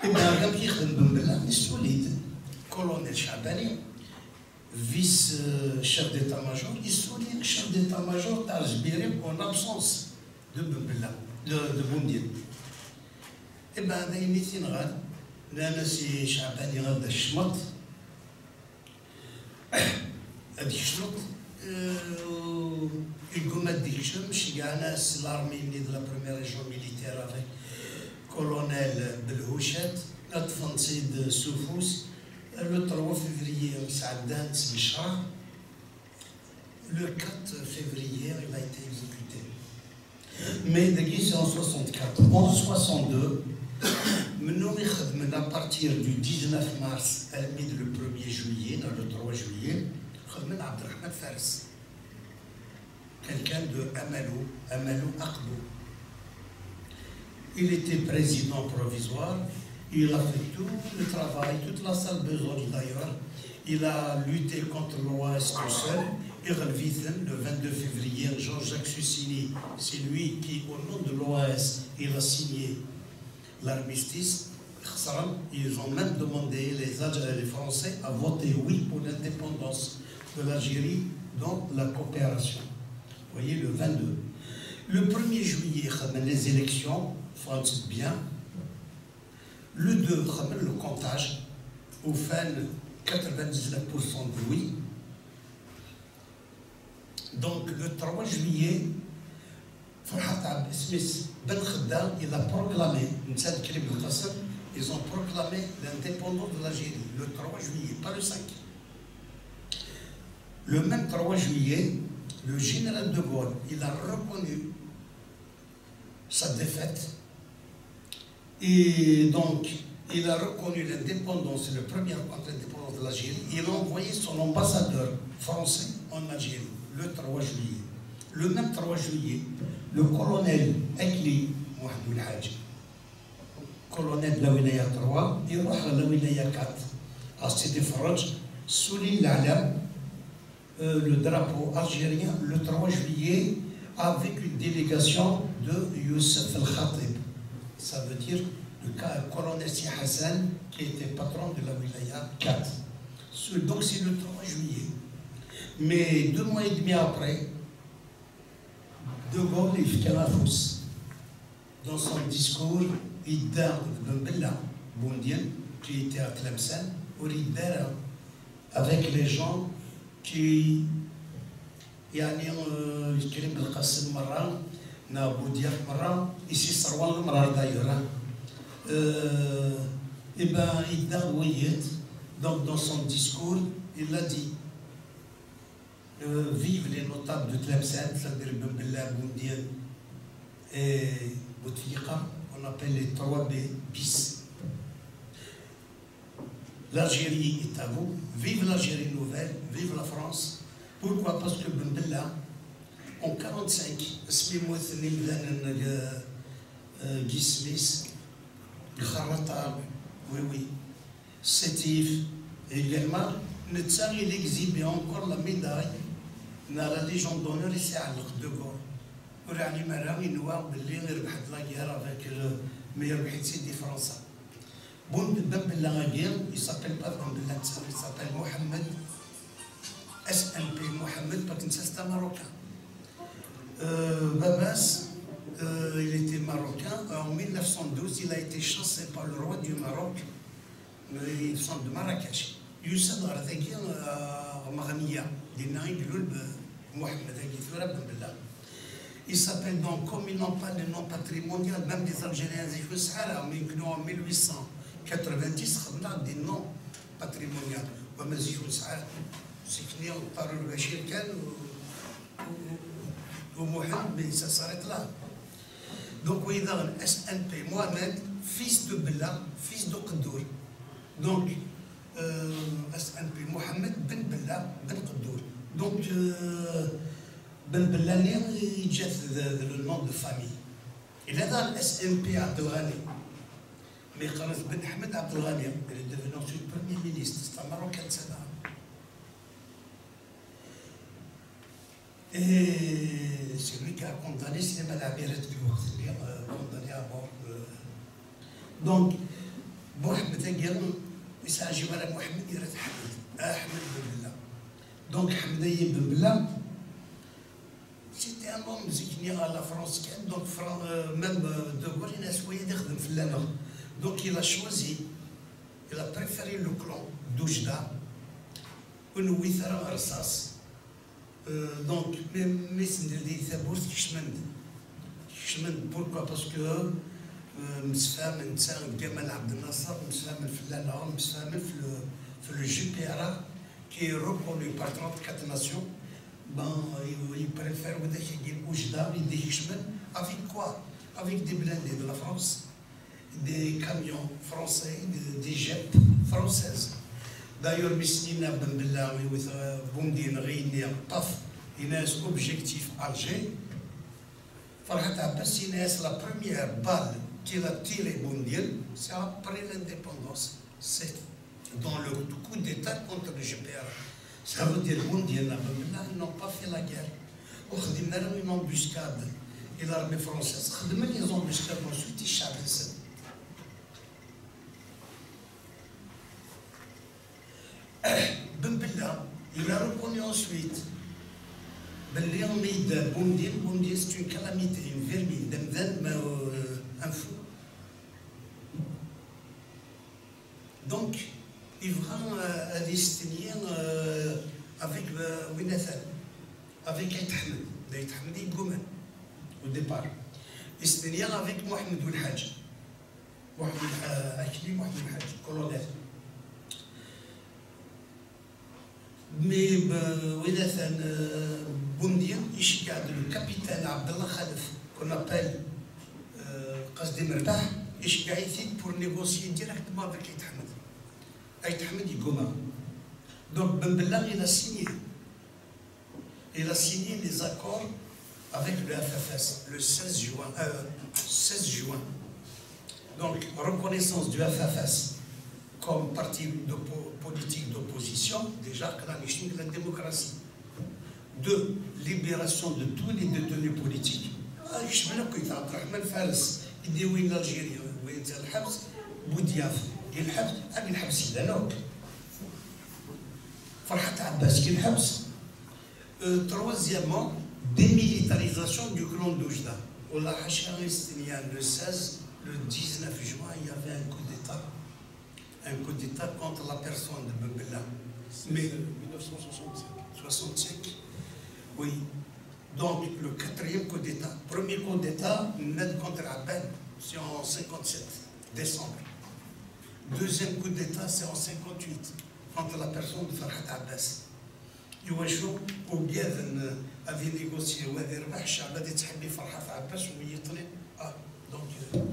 إبا قام يخدم بن بلا السوليد كولونيل شعباني فيس شيف ديتا ماجور السوليد شيف ديتا ماجور تاع الجبيري اون ابسونس دو بن بلا دو بونديل. إبا هذا يميتين غاد لا سي شعباني غاد الشمط هاديك الشمط يقوم هاديك الشمس كاع ناس لارمي de la première région militaire avec colonel بالهوشات تفنصيد سوفوس le 3 février سعدان سمشرا le 4 février il a été exécuté. Mais داكي c'est en 64. En 62 منهم يخدم à partir du 19 mars à le 1er juillet le 3 juillet خدمنا عبد الرحمن فارس quelqu'un de Amalou Akbou. Il était président provisoire, il a fait tout le travail, toute la salle besogne d'ailleurs. Il a lutté contre l'OAS tout seul. Et le 22 février, Jean-Jacques Sussini, c'est lui qui, au nom de l'OAS, il a signé l'armistice. Ils ont même demandé, les Français, à voter oui pour l'indépendance de l'Algérie dans la coopération. Vous voyez, le 22. Le 1er juillet, les élections, il faut dire bien. Le 2, le comptage, au fin 99% de oui. Donc, le 3 juillet, Farhat Smith Ben Khedda, il a proclamé, ils ont proclamé l'indépendance de l'Algérie le 3 juillet, pas le 5. Le même 3 juillet, le général de Gaulle, il a reconnu sa défaite et donc il a reconnu l'indépendance, le premier contre-indépendance de l'Algérie. Il a envoyé son ambassadeur français en Algérie le 3 juillet. Le même 3 juillet, le colonel Ekli Mohamedou El Hadj, colonel de la Wilaya 3, il va à la Wilaya 4, à Sidi Faraj, souligne l'Alam, le drapeau algérien le 3 juillet avec une délégation de Youssef El Khatib. Ça veut dire le colonel Si Hassan qui était patron de la Wilaya 4. Donc c'est le 3 juillet. Mais 2 mois et demi après, De Gaulle il fait la fausse. Dans son discours, il dit Ben Bella Boundien, qui était à Tlemcen, où il dit avec les gens qui يعني الكريم القاسم مرة نابو دياف مرة ici سروان المرار d'ailleurs et ben il a oublié donc dans son discours il a dit vive les notables de Tlemcen, c'est-à-dire Ben Bella Boundien et Bouteflika, on appelle les 3B bis. L'Algérie est à vous, vive l'Algérie nouvelle, vive la France. Pourquoi? Parce que Ben Bella, en 1945, Guy Smith, Kharata, oui, Sétif, également, il exhibait encore la médaille dans la Légion d'honneur ici à De Gaulle. Pour aller marrer, il nous a oublié de la guerre avec le meilleur médecin de France. Ben Bella, il s'appelle pas Ben Bella, il s'appelle Mohamed. SNP Mohamed, c'est un Marocain. Babas, il était marocain. En 1912, il a été chassé par le roi du Maroc, il semble de Marrakech. Youssef Arzagui, Maghania, Mohamed il s'appelle donc, comme ils n'ont pas de nom patrimonial, même les Algériens, mais en 1890, ils ont des noms patrimoniaux. سكني وطاروا البشير كان ومحمد mais ça s'arrête là. Donc وإذا SNP Mohamed, fils de Bella, fils de Qaddour. Donc SNP Mohamed Ben Bella Ben Qaddour. Donc Ben Bella il jette le nom de famille. Il est dans le SNP Abdelghani. Mais Khaled Ben Ahmed Abdelghani, il est devenu ensuite Premier ministre. C'est un Marocain de Sénat. Et c'est lui qui a condamné Slimane Amiret du condamné à mort. Donc, محمد قال يساجي ولا محمد يرد أحمد بن بلا. دونك حمدي بن بلا سيتي ان هوم زيكني على فرنسا كان دونك ميم دوغول الناس هو يخدم في اللانغ. دونك il a choisi, il a préféré le clan d'Oujda ونوي ثرى رصاص. دونك مي سندير ثابورت كشمند بوركوا باسكو مسفاهم نتا جمال عبد الناصر مسفاهم في اللانغ مسفاهم في لو جي بي ار كي ريكوني بار 34 ناسيون. Ben, ils préfèrent des Oujda, des Hichman, avec quoi? Avec des blindés de la France, des camions français, des jets françaises. D'ailleurs, Messina Ben Bella, Boumdine, Réunia, Paf, il a un objectif Alger. Farhat Abbas, il a la première balle qu'il a tirée Boumdine, c'est après l'indépendance. C'est dans le coup d'État contre le GPR. Ça veut dire qu'ils n'ont pas fait la guerre. Ils ont une embuscade. Et l'armée française, ils ont une embuscade ensuite, ils chassent. Ben Bella, il a reconnu ensuite. Ben Léonide Boumdine, c'est une calamité, une vermine, un fou. Donc, il va à l'Estinien avec Winathan, avec Aït Ahmed. Aït Ahmed est Goumen au départ. L'Estinien avec Mohamed El Hadj. Mohamed El Hadj, colonel. Mais Winathan Boumdine, il y a le capitaine Abdallah Khalif, qu'on appelle Qasdi Merdah, il y a pour négocier directement avec Aït Ahmed. Aït Ahmed est Goma. Donc Ben Bella, il a signé. Il a signé les accords avec le FFS le 16 juin. Donc, reconnaissance du FFS comme parti politique d'opposition, déjà, la démocratie. 2. Libération de tous les détenus politiques. Je me rappelle Abdelrahman Fares, il dit oui, l'Algérie, oui, الحبس بودياف. الحبس أبي الحبس لانوك فرحت عباس كي الحبس. Troisièmement, démilitarisation du clan d'Oujda. Au Lahacharistanien, le 16, le 19 juin, il y avait un coup d'État. Un coup d'État contre la personne de Ben Bella. Mais 1965. Oui. Donc, le quatrième coup d'État. Premier coup d'État, net contre Aben, c'est en 57, décembre. Deuxième coup d'État, c'est en 58, contre la personne de Farhat Abbas. يواشو وبياذن هذه نيغوسي وهذه ربح الشعب هذه تحبي فرحة عباس ويطلع دونك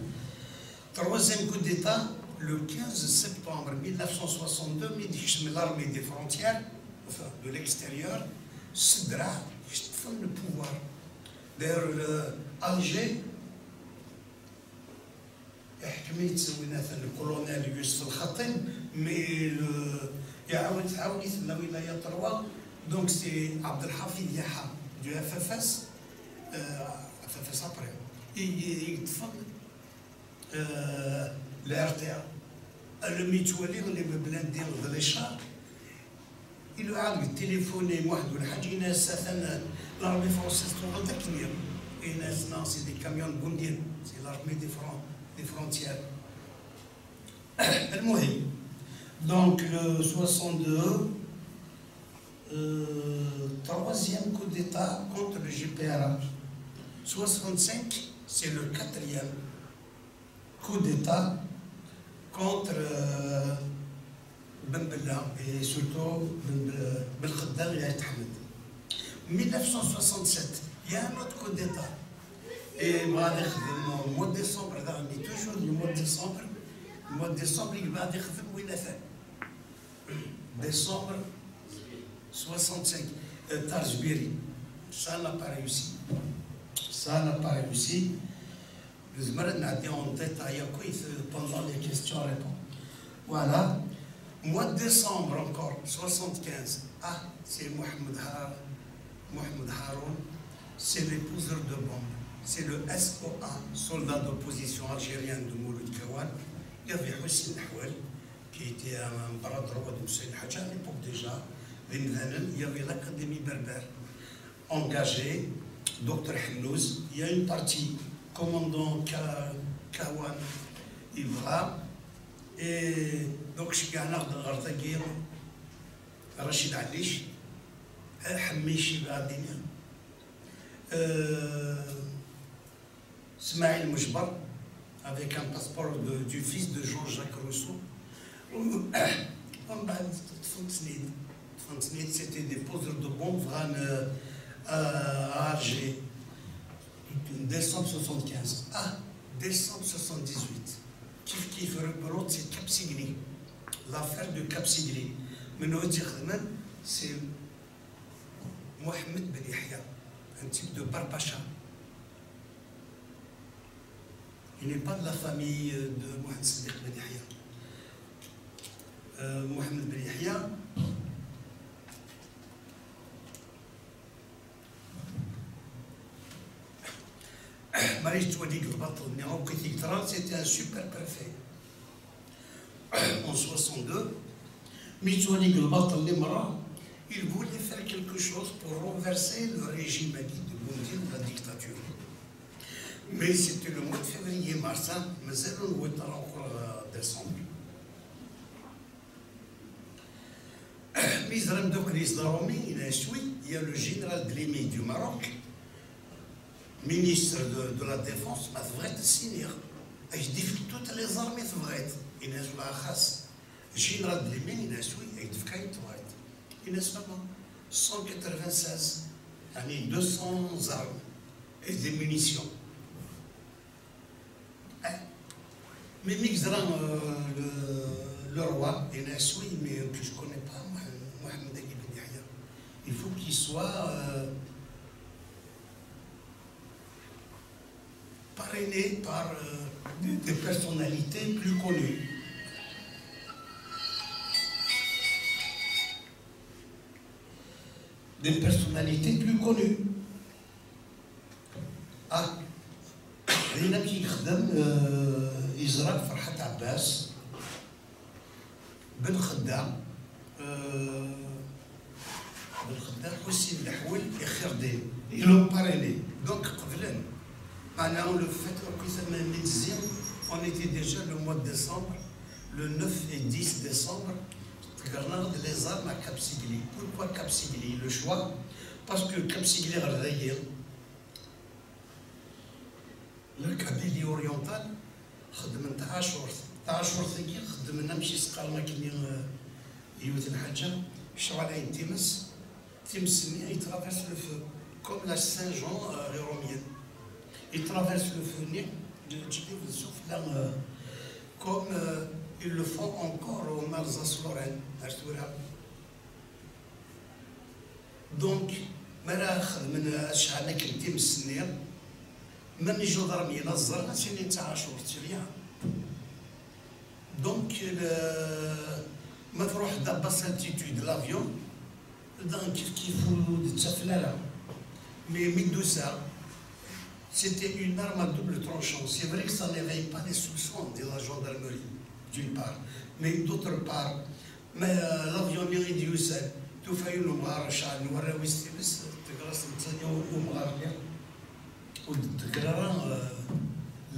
troisième coup d'État le 15 septembre 1962 ملي يحشم l'armée des frontières enfin de l'extérieur سدرع يشتفل le pouvoir d'ailleurs Alger يحكمي تسوي مثلا الكولونيل يوسف الخطيب مي يعاود يثنى ولاية تروا. Donc c'est Abdelhafid Yaha du FFS, FFS après. Il fait le RTA. Le mutualier, les blindés de l'écharpe. Il a téléphoné, moi, de la l'armée française, c'est des camions de Boundine, c'est l'armée des frontières. Donc le 62. Troisième coup d'État contre le GPRA. 65, c'est le quatrième coup d'État contre Ben Bella et surtout Ben Khaddam et Aït Ahmed. 1967, il y a un autre coup d'État. Et au mois de décembre, on dit toujours le mois de décembre, il va dire décembre 65, Tarzbiri, ça n'a pas réussi. Ça n'a pas réussi. Nous avons en tête pendant les questions-réponses. Voilà. Mois de décembre encore, 75. Ah, c'est Mohamed Haroun, c'est l'épouseur de bombe. C'est le SOA, soldat d'opposition algérienne de Mouloud Kawan. Il y avait Houssine Nahwal, qui était un bras droit de Hussein Hadja à l'époque déjà, il y avait l'Académie berbère engagée, Dr Hennouz, il y a une partie, commandant Kawan Ibra, et donc je suis un Ardagir, Rachid Alish, Hamishi Badina, Smaïl Moujbar, avec un passeport du fils de Jean-Jacques Rousseau. C'était des poseurs de bombes à Alger, décembre 75. Ah, décembre 78. Qui fait rebelote, c'est Cap Sigli. L'affaire de Cap Sigli. Mais nous c'est Mohamed Ben Yahya, un type de Barbacha. Il n'est pas de la famille de Mohamed Sadiq Ben Yahya. Mohamed Ben Yahya, Marie Touadig c'était un super préfet. En 62, Mitouadig il voulait faire quelque chose pour renverser le régime de Boumediene de la dictature. Mais c'était le mois de février-mars, mais c'est le mois de décembre. Il y a le général Glimi du Maroc, ministre de la Défense, il devrait signer. Il dit toutes les armées devraient. Il y a le général Glimi, il y a 196, 200 armes et des munitions. Mais le roi, il y a mais que je ne connais pas, Mohamed Ben Yahya. Il faut qu'il soit parrainé par des personnalités plus connues. Des personnalités plus connues. Ah, il y a qui Israël Farhat Abbas, Ben Khaddam, Houssine Nahwal et Kherdin. Ils l'ont parrainé. Donc, on était déjà le mois de décembre, le 9 et 10 décembre, les armes à Cap Sigli. Pourquoi Cap Sigli? Le choix, parce que Cap Sigli le Kabylie oriental, خدمنا 10 شهور ثقيل خدمنا ماشي سقال ما كاين يوث الحاجه شرع عليه تيمس il traverse le feu comme la Saint-Jean romaine. Il traverse le feu comme ils le font encore au Alsace-Lorraine. Donc, même les gendarmes, donc, ما تروح دا باس altitude l'avion donc كيفو تسفلالها mais Medusa c'était une arme à double tranchant. C'est vrai que ça n'éveille pas les soupçons de la gendarmerie d'une part, mais d'autre part l'avion يريد يسال تفايلو مغار شعل نورا ويستبس تقراص نتسنيو ومغار وتقرا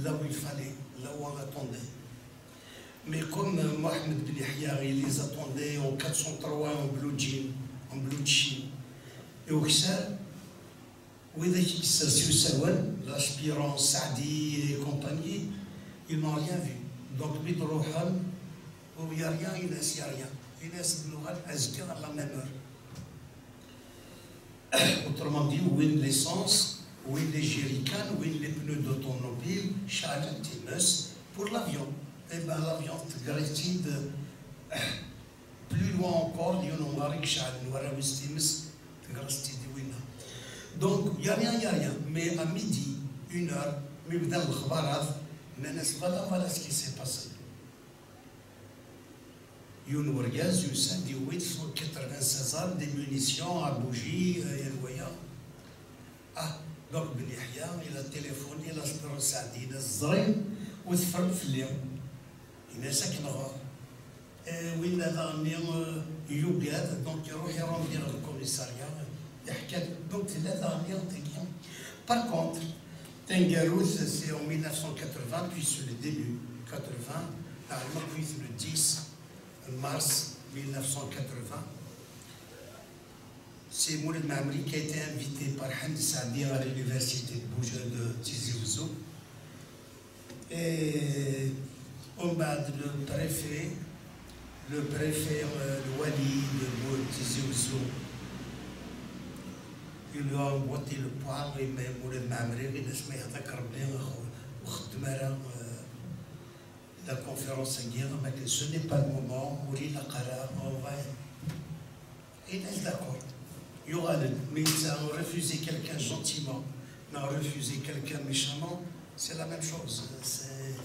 là où il fallait, là où on attendait. Mais comme Mohamed Ben Yahya, il les attendait en 403 en blue jean, en blue jean. Et au Kissar, l'aspirant Saadi et compagnie, ils n'ont rien vu. Donc, il n'y a rien, il n'y a rien. Il y a à la même heure. Autrement dit, où est l'essence, où est les jerrycans, où est les pneus d'automobile, chaque pour l'avion. Eh bien, l'avion de plus loin encore, il y a un donc, il n'y a rien. Mais à midi, 1h, voilà ce qui s'est passé. Il y a un orgaz, il y a 196 armes, des munitions à bougie, Ah, donc Ben Yahya, il a téléphoné, il a Saadi, il a Zrin, ou il الناس كنغار وين ظني يوجد دونك يروح يروندي الكوميساريا يحكي دونك ثلاثة أنيام تاعي. Par contre, Tengarouth, c'est en 1980, puis sur le début 80, normalement puis le 10 mars 1980. C'est Mouled Mamri qui a été invité par Hamdi Saadi à l'université de Tizi Ouzou. Et on bat le préfet, le Wali de Tizi Ouzou. Il lui a emboîté le poire et Mouled Mamri, il se met à t'accorder la conférence à guerre, mais ce n'est pas le moment où il a on va. Il est d'accord. Il y aura le mais ça a refusé quelqu'un gentiment, mais refusé quelqu'un méchamment, c'est la même chose. C'est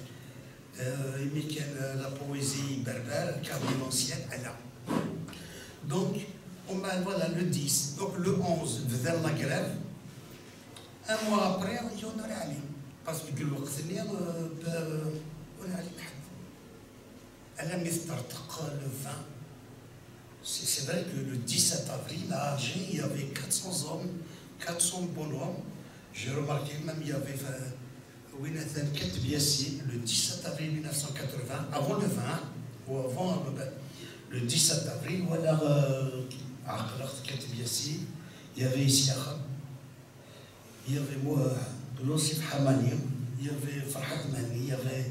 la poésie berbère, carrément ancienne, elle a. Donc, on va voilà le 10, donc le 11, vers la grève. Un mois après, on dit on aurait allé. Parce que le on a allé. Elle a mis le 20. C'est vrai que le 17 avril, à Alger, il y avait 400 hommes, 400 bonhommes. J'ai remarqué même il y avait Winathan Ketbiassi, le 17 avril 1980, avant le 20, ou avant le 17 avril, voilà, à Ketbiassi, il y avait Isiakhab, il y avait moi, Lossif Hamani, il y avait Farhat Mani, il y avait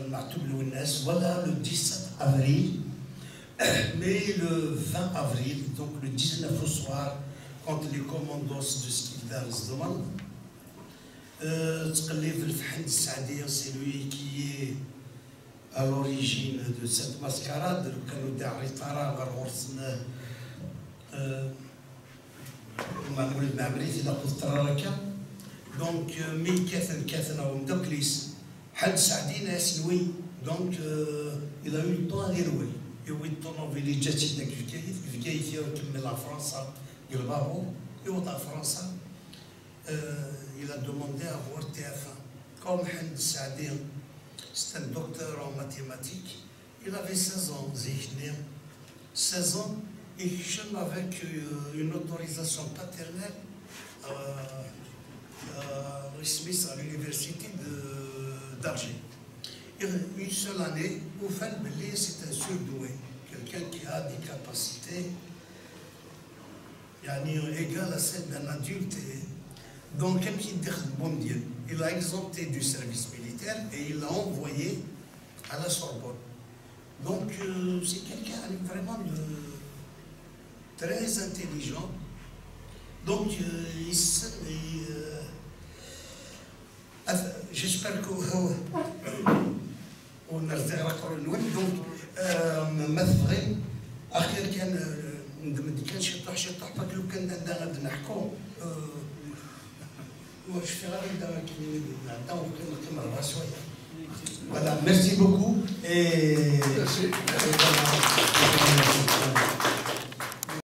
Matoub Lounes, voilà le 17 avril. Mais le 20 avril, donc le 19 au soir, quand les commandos de Skildar se demandent, c'est lui qui est à l'origine de cette mascarade, donc, donc il a eu le temps à dérouler. Et où il tourne en villégiatique de Guygaïf, il a en France, il va et en France, il a demandé à voir TF1. Comme Hamdi Saadi, c'est un docteur en mathématiques, il avait 16 ans, 16 ans, et il chante avec une autorisation paternelle à l'université d'Alger. Une seule année, au fait, c'est un surdoué, quelqu'un qui a des capacités égales à celles d'un adulte. Donc, il a exempté du service militaire et il l'a envoyé à la Sorbonne. Donc, c'est quelqu'un vraiment très intelligent. Donc, j'espère que ونرجع نقرا النوم دونك مثلا اخير كان كان شي طح باك لو كان غادي نحكوا واش في غير نعطيو كنربح شويه فوالا ميرسي بوكو